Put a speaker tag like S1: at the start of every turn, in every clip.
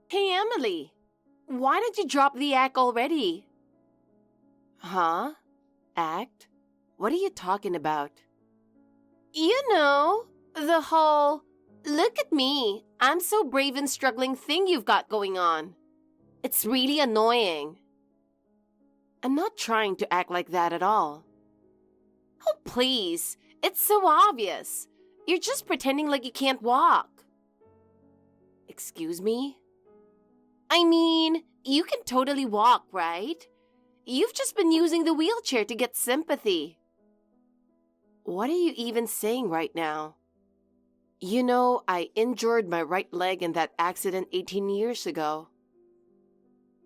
S1: Hey, Emily, why don't you drop the act already? Huh? Act? What are you talking about? You know, the whole, look at me, I'm so brave and struggling thing you've got going on. It's really annoying. I'm not trying to act like that at all. Oh, please, it's so obvious. You're just pretending like you can't walk. Excuse me? I mean, you can totally walk, right? You've just been using the wheelchair to get sympathy. What are you even saying right now? You know, I injured my right leg in that accident 18 years ago.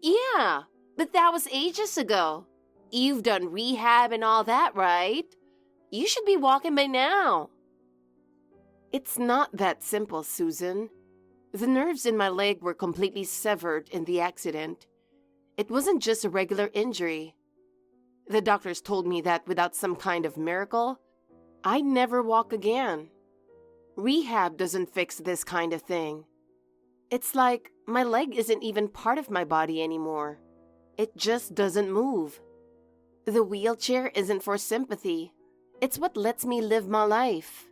S1: Yeah, but that was ages ago. You've done rehab and all that, right? You should be walking by now. It's not that simple, Susan. The nerves in my leg were completely severed in the accident. It wasn't just a regular injury. The doctors told me that without some kind of miracle, I'd never walk again. Rehab doesn't fix this kind of thing. It's like my leg isn't even part of my body anymore. It just doesn't move. The wheelchair isn't for sympathy. It's what lets me live my life.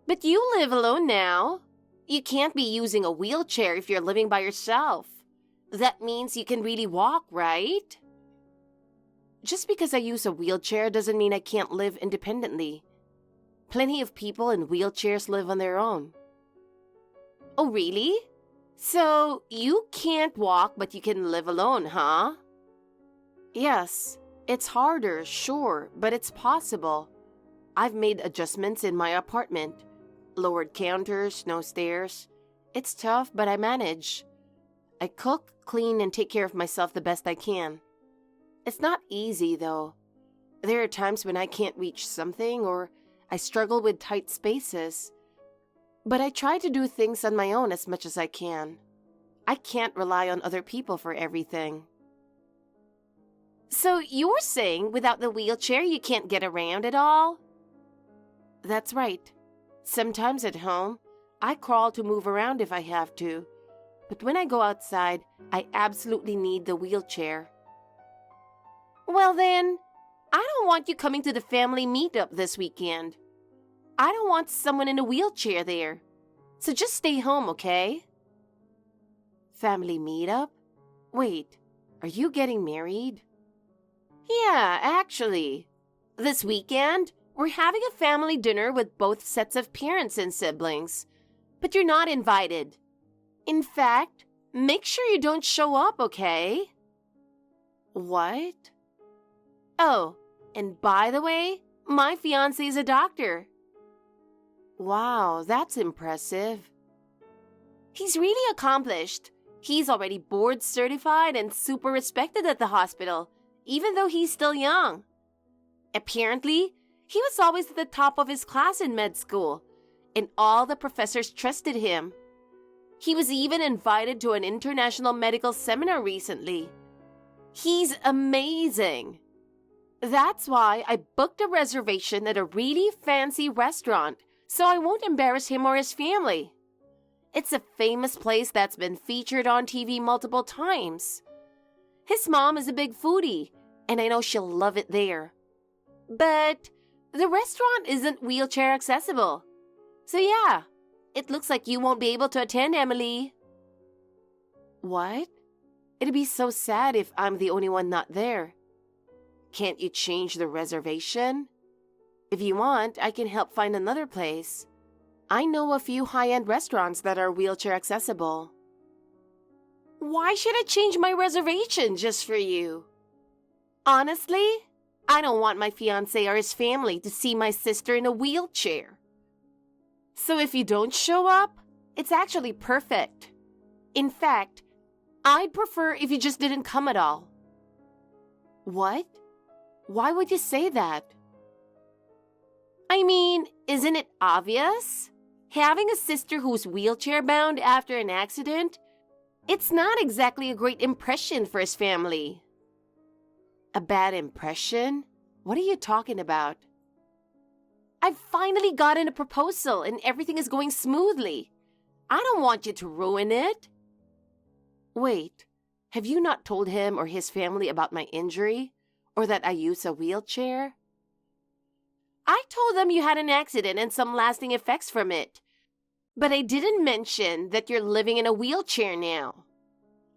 S1: But you live alone now. You can't be using a wheelchair if you're living by yourself. That means you can really walk, right? Just because I use a wheelchair doesn't mean I can't live independently. Plenty of people in wheelchairs live on their own. Oh, really? So you can't walk, but you can live alone, huh? Yes, it's harder, sure, but it's possible. I've made adjustments in my apartment. Lowered counters, no stairs. It's tough, but I manage. I cook, clean, and take care of myself the best I can. It's not easy, though. There are times when I can't reach something or I struggle with tight spaces. But I try to do things on my own as much as I can. I can't rely on other people for everything. So you're saying without the wheelchair you can't get around at all? That's right. Sometimes at home, I crawl to move around if I have to. But when I go outside, I absolutely need the wheelchair. Well then, I don't want you coming to the family meetup this weekend. I don't want someone in a wheelchair there. So just stay home, okay? Family meetup? Wait, are you getting married? Yeah, actually. This weekend, we're having a family dinner with both sets of parents and siblings. But you're not invited. In fact, make sure you don't show up, okay? What? Oh, and by the way, my fiancé is a doctor. Wow, that's impressive. He's really accomplished. He's already board certified and super respected at the hospital, even though he's still young. Apparently, he was always at the top of his class in med school, and all the professors trusted him. He was even invited to an international medical seminar recently. He's amazing. That's why I booked a reservation at a really fancy restaurant, so I won't embarrass him or his family. It's a famous place that's been featured on TV multiple times. His mom is a big foodie, and I know she'll love it there. But the restaurant isn't wheelchair accessible. So yeah, it looks like you won't be able to attend, Emily. What? It'd be so sad if I'm the only one not there. Can't you change the reservation? If you want, I can help find another place. I know a few high-end restaurants that are wheelchair accessible. Why should I change my reservation just for you? Honestly, I don't want my fiancé or his family to see my sister in a wheelchair. So if you don't show up, it's actually perfect. In fact, I'd prefer if you just didn't come at all. What? Why would you say that? I mean, isn't it obvious? Having a sister who's wheelchair-bound after an accident, it's not exactly a great impression for his family. A bad impression? What are you talking about? I've finally gotten a proposal and everything is going smoothly. I don't want you to ruin it. Wait, have you not told him or his family about my injury? Or that I use a wheelchair? I told them you had an accident and some lasting effects from it. But I didn't mention that you're living in a wheelchair now.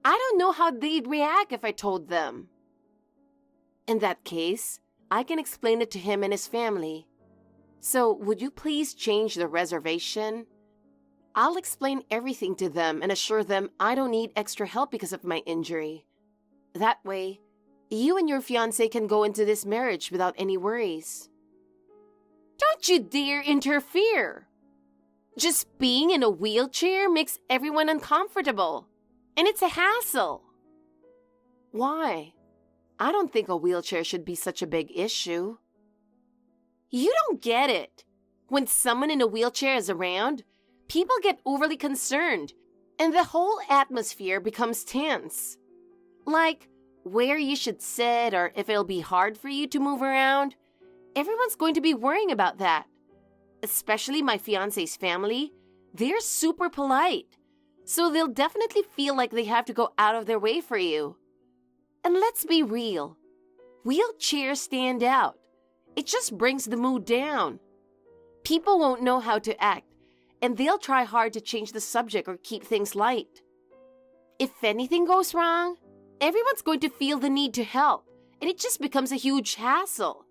S1: I don't know how they'd react if I told them. In that case, I can explain it to him and his family. So, would you please change the reservation? I'll explain everything to them and assure them I don't need extra help because of my injury. That way, you and your fiancé can go into this marriage without any worries. Don't you dare interfere! Just being in a wheelchair makes everyone uncomfortable, and it's a hassle. Why? I don't think a wheelchair should be such a big issue. You don't get it. When someone in a wheelchair is around, people get overly concerned, and the whole atmosphere becomes tense. Like where you should sit or if it'll be hard for you to move around. Everyone's going to be worrying about that. Especially my fiancé's family. They're super polite, so they'll definitely feel like they have to go out of their way for you. And let's be real. Wheelchairs stand out. It just brings the mood down. People won't know how to act, and they'll try hard to change the subject or keep things light. If anything goes wrong, everyone's going to feel the need to help, and it just becomes a huge hassle.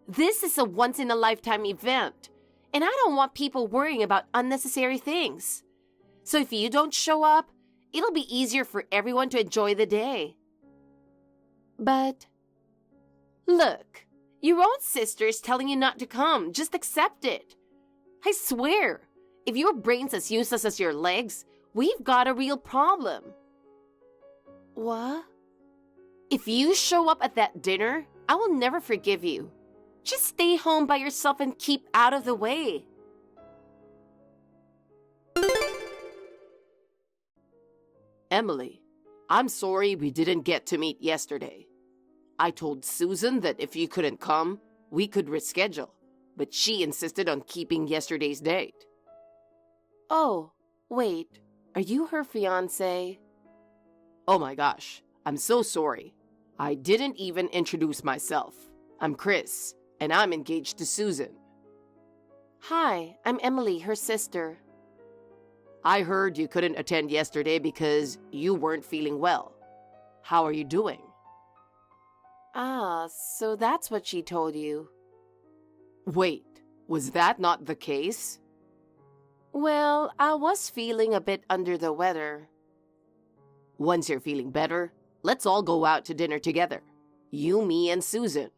S1: This is a once-in-a-lifetime event, and I don't want people worrying about unnecessary things. So if you don't show up, it'll be easier for everyone to enjoy the day. But, look, your own sister is telling you not to come. Just accept it. I swear, if your brain's as useless as your legs, we've got a real problem. What? If you show up at that dinner, I will never forgive you. Just stay home by yourself and keep out of the way.
S2: Emily, I'm sorry we didn't get to meet yesterday. I told Susan that if you couldn't come, we could reschedule, but she insisted on keeping yesterday's date.
S1: Oh, wait, are you her fiancé?
S2: Oh my gosh, I'm so sorry. I didn't even introduce myself. I'm Chris, and I'm engaged to Susan.
S1: Hi, I'm Emily, her sister.
S2: I heard you couldn't attend yesterday because you weren't feeling well. How are you doing?
S1: Ah, so that's what she told you.
S2: Wait, was that not the case?
S1: Well, I was feeling a bit under the weather.
S2: Once you're feeling better, let's all go out to dinner together. You, me, and Susan.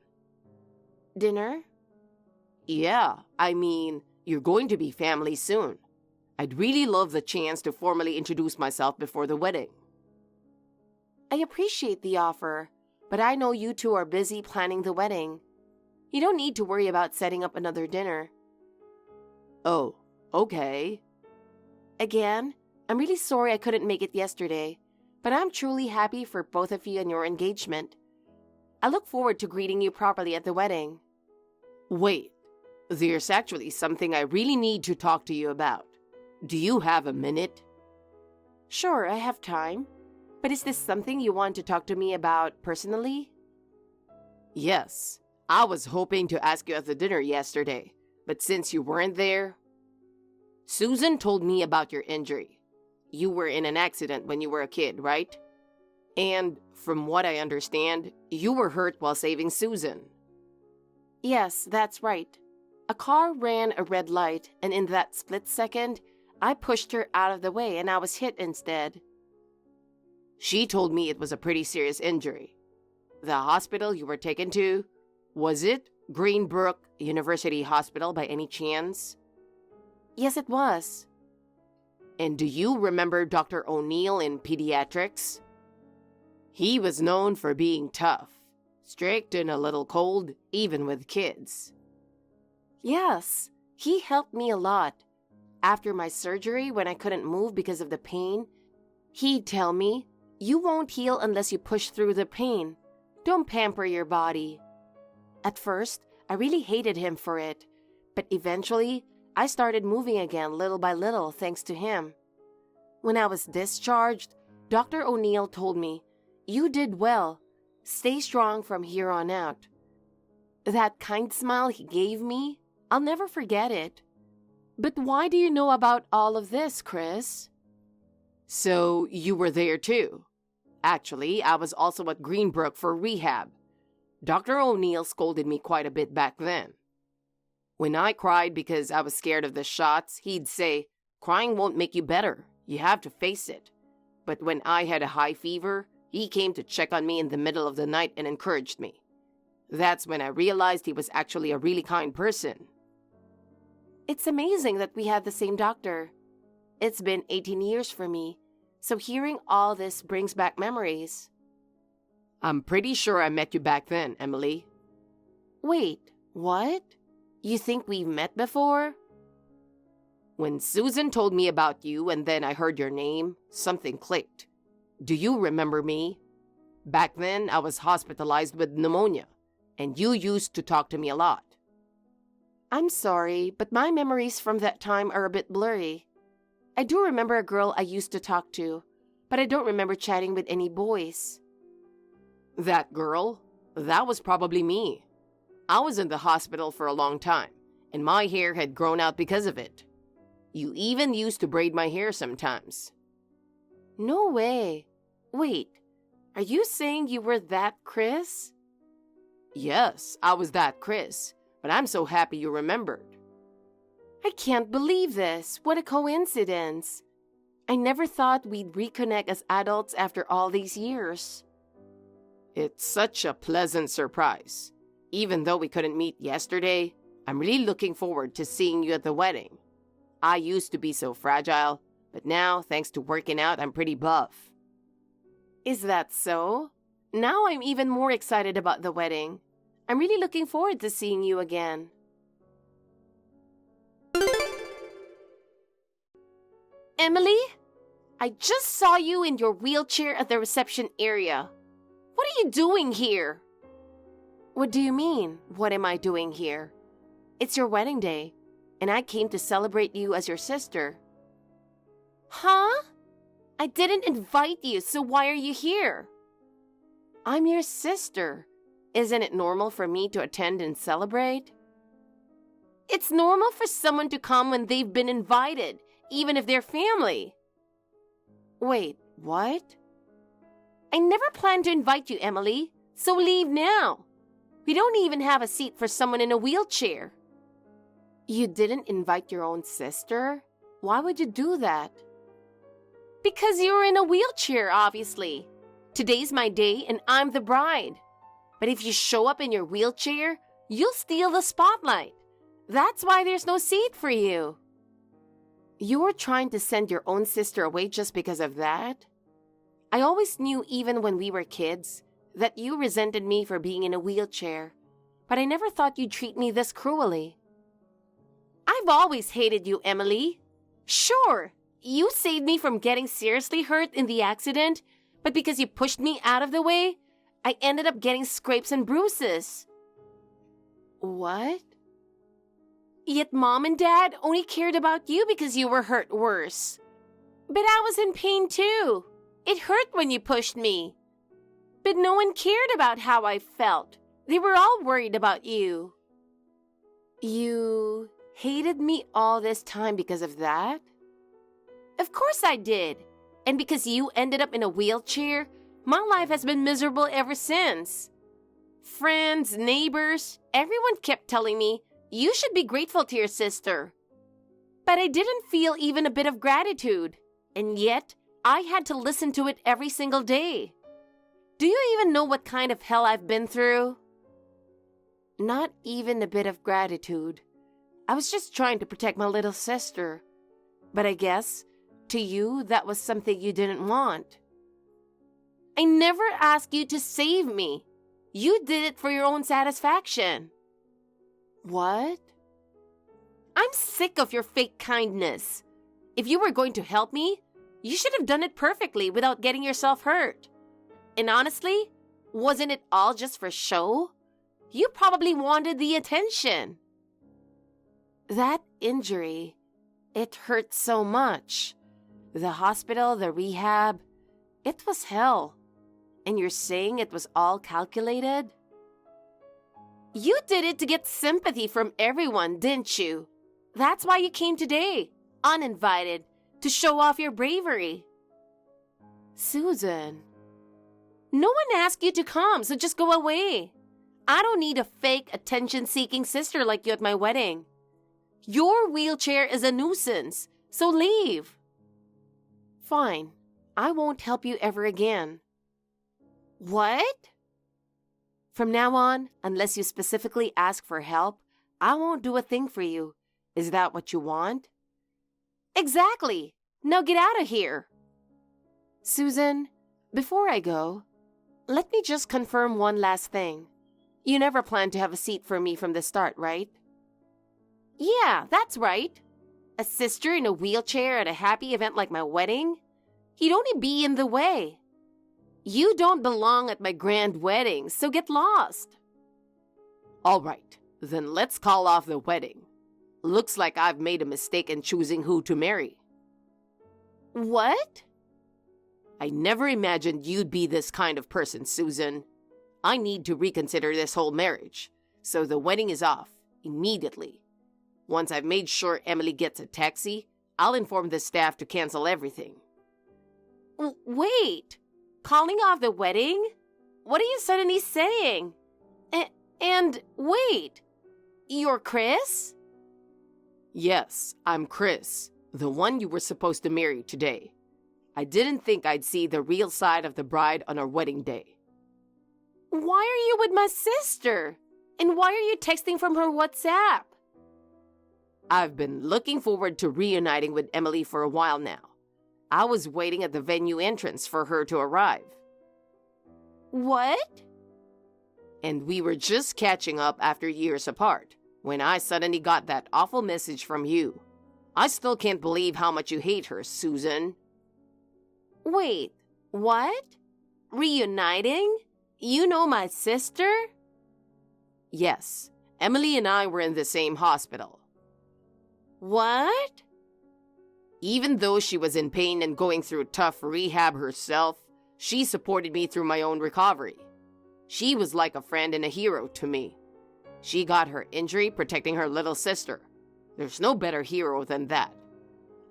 S1: Dinner?
S2: Yeah, I mean, you're going to be family soon. I'd really love the chance to formally introduce myself before the wedding.
S1: I appreciate the offer, but I know you two are busy planning the wedding. You don't need to worry about setting up another dinner.
S2: Oh, okay.
S1: Again, I'm really sorry I couldn't make it yesterday, but I'm truly happy for both of you and your engagement. I look forward to greeting you properly at the wedding.
S2: Wait, there's actually something I really need to talk to you about. Do you have a minute?
S1: Sure, I have time. But is this something you want to talk to me about personally?
S2: Yes, I was hoping to ask you at the dinner yesterday, but since you weren't there... Susan told me about your injury. You were in an accident when you were a kid, right? And from what I understand, you were hurt while saving Susan.
S1: Yes, that's right. A car ran a red light, and in that split second, I pushed her out of the way and I was hit instead.
S2: She told me it was a pretty serious injury. The hospital you were taken to, was it Greenbrook University Hospital by any chance?
S1: Yes, it was.
S2: And do you remember Dr. O'Neill in pediatrics? He was known for being tough, strict and a little cold, even with kids.
S1: Yes, he helped me a lot. After my surgery, when I couldn't move because of the pain, he'd tell me, "You won't heal unless you push through the pain. Don't pamper your body." At first, I really hated him for it, but eventually, I started moving again little by little thanks to him. When I was discharged, Dr. O'Neill told me, "You did well. Stay strong from here on out." That kind smile he gave me, I'll never forget it. But why do you know about all of this, Chris?
S2: So you were there too. Actually, I was also at Greenbrook for rehab. Dr. O'Neill scolded me quite a bit back then. When I cried because I was scared of the shots, he'd say, "Crying won't make you better. You have to face it." But when I had a high fever, he came to check on me in the middle of the night and encouraged me. That's when I realized he was actually a really kind person.
S1: It's amazing that we had the same doctor. It's been 18 years for me, so hearing all this brings back memories.
S2: I'm pretty sure I met you back then, Emily.
S1: Wait, what? You think we've met before?
S2: When Susan told me about you and then I heard your name, something clicked. Do you remember me? Back then, I was hospitalized with pneumonia, and you used to talk to me a lot.
S1: I'm sorry, but my memories from that time are a bit blurry. I do remember a girl I used to talk to, but I don't remember chatting with any boys.
S2: That girl? That was probably me. I was in the hospital for a long time, and my hair had grown out because of it. You even used to braid my hair sometimes.
S1: No way. Wait, are you saying you were that Chris?
S2: Yes, I was that Chris, but I'm so happy you remembered.
S1: I can't believe this. What a coincidence. I never thought we'd reconnect as adults after all these years.
S2: It's such a pleasant surprise. Even though we couldn't meet yesterday, I'm really looking forward to seeing you at the wedding. I used to be so fragile, but now, thanks to working out, I'm pretty buff.
S1: Is that so? Now I'm even more excited about the wedding. I'm really looking forward to seeing you again. Emily, I just saw you in your wheelchair at the reception area. What are you doing here? What do you mean, what am I doing here? It's your wedding day, and I came to celebrate you as your sister. Huh? I didn't invite you, so why are you here? I'm your sister. Isn't it normal for me to attend and celebrate? It's normal for someone to come when they've been invited, even if they're family. Wait, what? I never planned to invite you, Emily, so leave now. We don't even have a seat for someone in a wheelchair. You didn't invite your own sister? Why would you do that? Because you're in a wheelchair, obviously. Today's my day and I'm the bride. But if you show up in your wheelchair, you'll steal the spotlight. That's why there's no seat for you. You were trying to send your own sister away just because of that? I always knew, even when we were kids, that you resented me for being in a wheelchair, but I never thought you'd treat me this cruelly. I've always hated you, Emily. Sure, you saved me from getting seriously hurt in the accident, but because you pushed me out of the way, I ended up getting scrapes and bruises. What? Yet Mom and Dad only cared about you because you were hurt worse. But I was in pain too. It hurt when you pushed me. But no one cared about how I felt. They were all worried about you. You hated me all this time because of that? Of course I did. And because you ended up in a wheelchair, my life has been miserable ever since. Friends, neighbors, everyone kept telling me, you should be grateful to your sister. But I didn't feel even a bit of gratitude. And yet, I had to listen to it every single day. Do you even know what kind of hell I've been through? Not even a bit of gratitude. I was just trying to protect my little sister. But I guess, to you, that was something you didn't want. I never asked you to save me. You did it for your own satisfaction. What? I'm sick of your fake kindness. If you were going to help me, you should have done it perfectly without getting yourself hurt. And honestly, wasn't it all just for show? You probably wanted the attention. That injury, it hurt so much. The hospital, the rehab, It was hell. And you're saying it was all calculated? You did it to get sympathy from everyone, didn't you? That's why you came today, uninvited, to show off your bravery. Susan, no one asked you to come, so just go away. I don't need a fake attention-seeking sister like you at my wedding. Your wheelchair is a nuisance, so leave. Fine, I won't help you ever again. What? From now on, unless you specifically ask for help, I won't do a thing for you. Is that what you want? Exactly. Now get out of here. Susan, before I go, let me just confirm one last thing. You never planned to have a seat for me from the start, right? Yeah, that's right. A sister in a wheelchair at a happy event like my wedding? He'd only be in the way. You don't belong at my grand wedding, so get lost.
S2: All right, then let's call off the wedding. Looks like I've made a mistake in choosing who to marry.
S1: What?
S2: I never imagined you'd be this kind of person, Susan. I need to reconsider this whole marriage, so the wedding is off, immediately. Once I've made sure Emily gets a taxi, I'll inform the staff to cancel everything.
S1: Wait, calling off the wedding? What are you suddenly saying? And wait, you're Chris?
S2: Yes, I'm Chris, the one you were supposed to marry today. I didn't think I'd see the real side of the bride on our wedding day.
S1: Why are you with my sister? And why are you texting from her WhatsApp?
S2: I've been looking forward to reuniting with Emily for a while now. I was waiting at the venue entrance for her to arrive.
S1: What?
S2: And we were just catching up after years apart when I suddenly got that awful message from you. I still can't believe how much you hate her, Susan.
S1: Wait, what? Reuniting? You know my sister?
S2: Yes, Emily and I were in the same hospital.
S1: What?
S2: Even though she was in pain and going through tough rehab herself, she supported me through my own recovery. She was like a friend and a hero to me. She got her injury protecting her little sister. There's no better hero than that.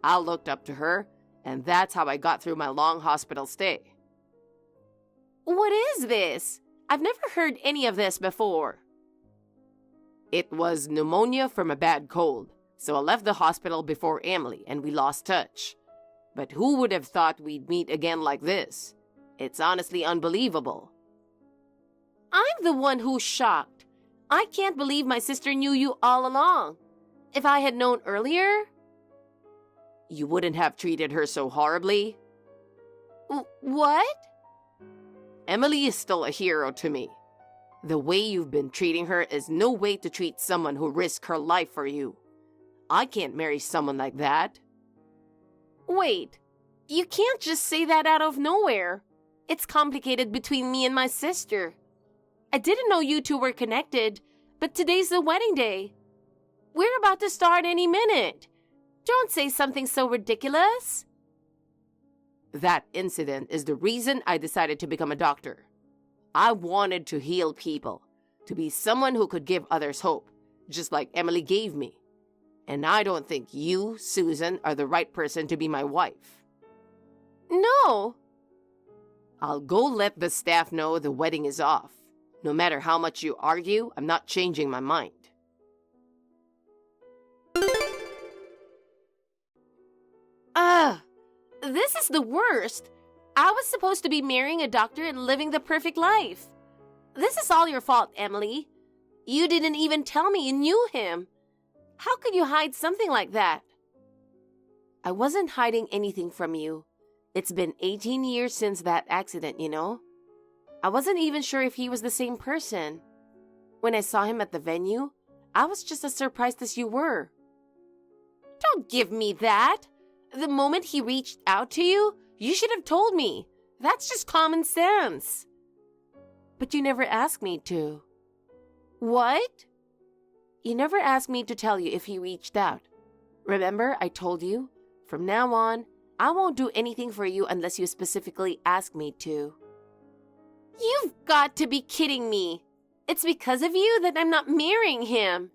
S2: I looked up to her, and that's how I got through my long hospital stay.
S1: What is this? I've never heard any of this before.
S2: It was pneumonia from a bad cold, so I left the hospital before Emily and we lost touch. But who would have thought we'd meet again like this? It's honestly unbelievable.
S1: I'm the one who's shocked. I can't believe my sister knew you all along. If I had known earlier...
S2: You wouldn't have treated her so horribly.
S1: What?
S2: Emily is still a hero to me. The way you've been treating her is no way to treat someone who risked her life for you. I can't marry someone like that.
S1: Wait, you can't just say that out of nowhere. It's complicated between me and my sister. I didn't know you two were connected, but today's the wedding day. We're about to start any minute. Don't say something so ridiculous.
S2: That incident is the reason I decided to become a doctor. I wanted to heal people, to be someone who could give others hope, just like Emily gave me. And I don't think you, Susan, are the right person to be my wife.
S1: No.
S2: I'll go let the staff know the wedding is off. No matter how much you argue, I'm not changing my mind.
S1: This is the worst. I was supposed to be marrying a doctor and living the perfect life. This is all your fault, Emily. You didn't even tell me you knew him. How could you hide something like that? I wasn't hiding anything from you. It's been 18 years since that accident, you know? I wasn't even sure if he was the same person. When I saw him at the venue, I was just as surprised as you were. Don't give me that. The moment he reached out to you, you should have told me. That's just common sense. But you never asked me to. What? You never asked me to tell you if he reached out. Remember, I told you, from now on, I won't do anything for you unless you specifically ask me to. You've got to be kidding me. It's because of you that I'm not marrying him.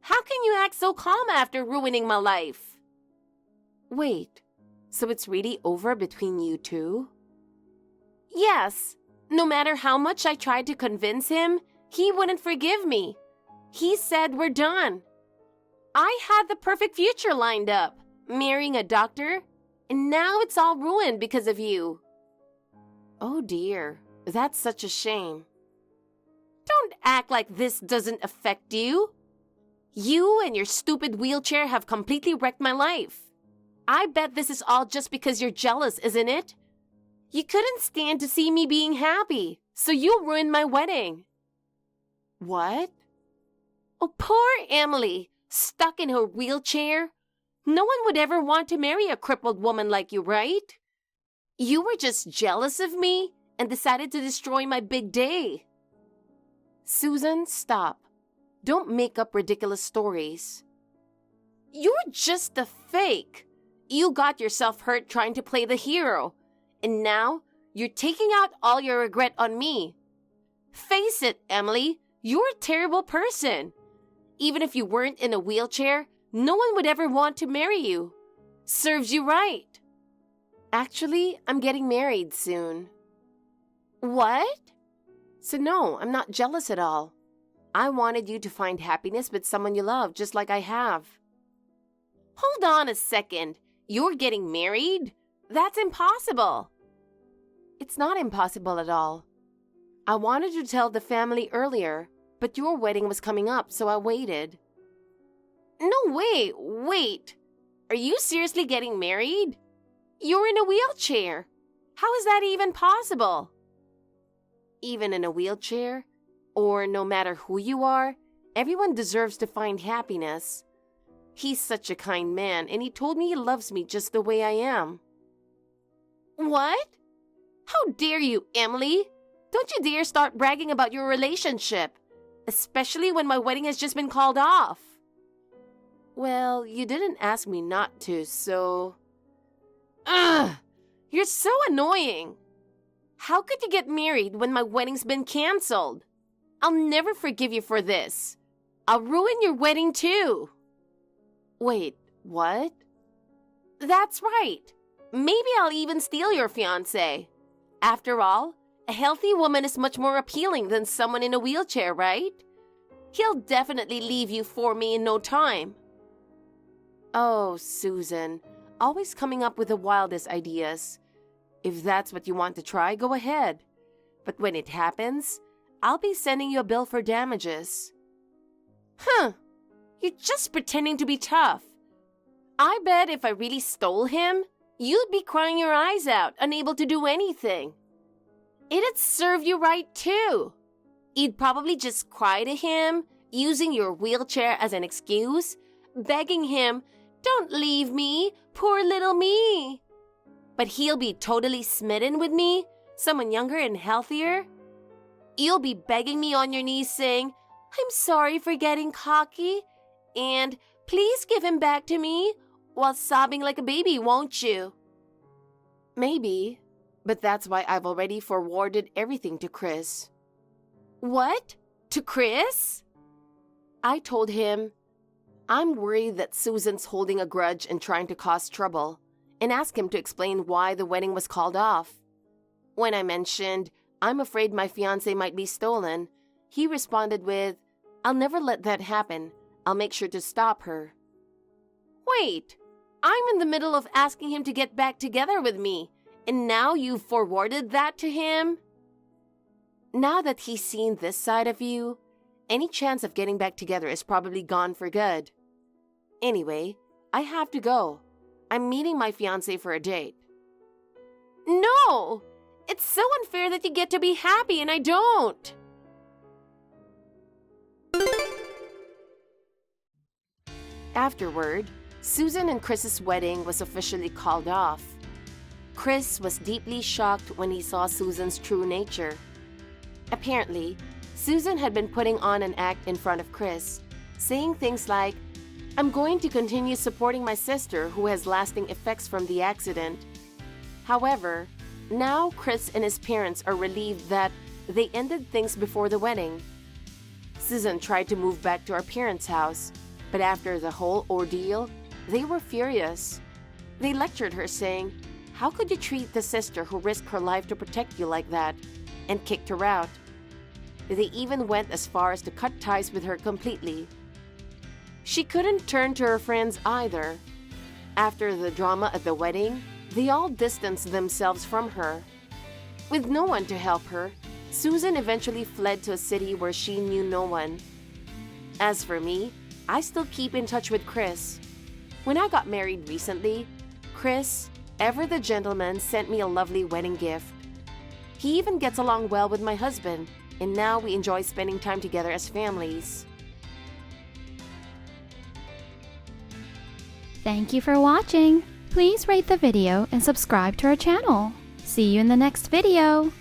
S1: How can you act so calm after ruining my life? Wait, so it's really over between you two? Yes. No matter how much I tried to convince him, he wouldn't forgive me. He said we're done. I had the perfect future lined up, marrying a doctor, and now it's all ruined because of you. Oh dear, that's such a shame. Don't act like this doesn't affect you. You and your stupid wheelchair have completely wrecked my life. I bet this is all just because you're jealous, isn't it? You couldn't stand to see me being happy, so you ruined my wedding. What? Oh, poor Emily, stuck in her wheelchair. No one would ever want to marry a crippled woman like you, right? You were just jealous of me and decided to destroy my big day. Susan, stop. Don't make up ridiculous stories. You're just a fake. You got yourself hurt trying to play the hero, and now you're taking out all your regret on me. Face it, Emily, you're a terrible person. Even if you weren't in a wheelchair, no one would ever want to marry you. Serves you right. Actually, I'm getting married soon. What? So no, I'm not jealous at all. I wanted you to find happiness with someone you love, just like I have. Hold on a second. You're getting married? That's impossible. It's not impossible at all. I wanted to tell the family earlier, but your wedding was coming up, so I waited. No way, wait. Are you seriously getting married? You're in a wheelchair. How is that even possible? Even in a wheelchair, or no matter who you are, everyone deserves to find happiness. He's such a kind man, and he told me he loves me just the way I am. What? How dare you, Emily? Don't you dare start bragging about your relationship, especially when my wedding has just been called off. Well, you didn't ask me not to, so... Ugh! You're so annoying. How could you get married when my wedding's been canceled? I'll never forgive you for this. I'll ruin your wedding too. Wait, what? That's right. Maybe I'll even steal your fiancé. After all, a healthy woman is much more appealing than someone in a wheelchair, right? He'll definitely leave you for me in no time. Oh, Susan, always coming up with the wildest ideas. If that's what you want to try, go ahead. But when it happens, I'll be sending you a bill for damages. Huh, you're just pretending to be tough. I bet if I really stole him, you'd be crying your eyes out, unable to do anything. It'd serve you right too. You'd probably just cry to him, using your wheelchair as an excuse, begging him, "Don't leave me, poor little me." But he'll be totally smitten with me, someone younger and healthier. You'll be begging me on your knees saying, "I'm sorry for getting cocky," and "Please give him back to me," while sobbing like a baby, won't you? Maybe, but that's why I've already forwarded everything to Chris. What? To Chris? I told him, I'm worried that Susan's holding a grudge and trying to cause trouble, and asked him to explain why the wedding was called off. When I mentioned, I'm afraid my fiancé might be stolen, he responded with, I'll never let that happen. I'll make sure to stop her. Wait, I'm in the middle of asking him to get back together with me, and now you've forwarded that to him? Now that he's seen this side of you, any chance of getting back together is probably gone for good. Anyway, I have to go. I'm meeting my fiancé for a date. No! It's so unfair that you get to be happy and I don't! Afterward, Susan and Chris's wedding was officially called off. Chris was deeply shocked when he saw Susan's true nature. Apparently, Susan had been putting on an act in front of Chris, saying things like, I'm going to continue supporting my sister who has lasting effects from the accident. However, now Chris and his parents are relieved that they ended things before the wedding. Susan tried to move back to our parents' house, but after the whole ordeal, they were furious. They lectured her saying, "How could you treat the sister who risked her life to protect you like that?" and kicked her out. They even went as far as to cut ties with her completely. She couldn't turn to her friends either. After the drama at the wedding, they all distanced themselves from her. With no one to help her, Susan eventually fled to a city where she knew no one. As for me, I still keep in touch with Chris. When I got married recently, Chris, ever the gentleman, sent me a lovely wedding gift. He even gets along well with my husband, and now we enjoy spending time together as families.
S3: Thank you for watching. Please rate the video and subscribe to our channel. See you in the next video.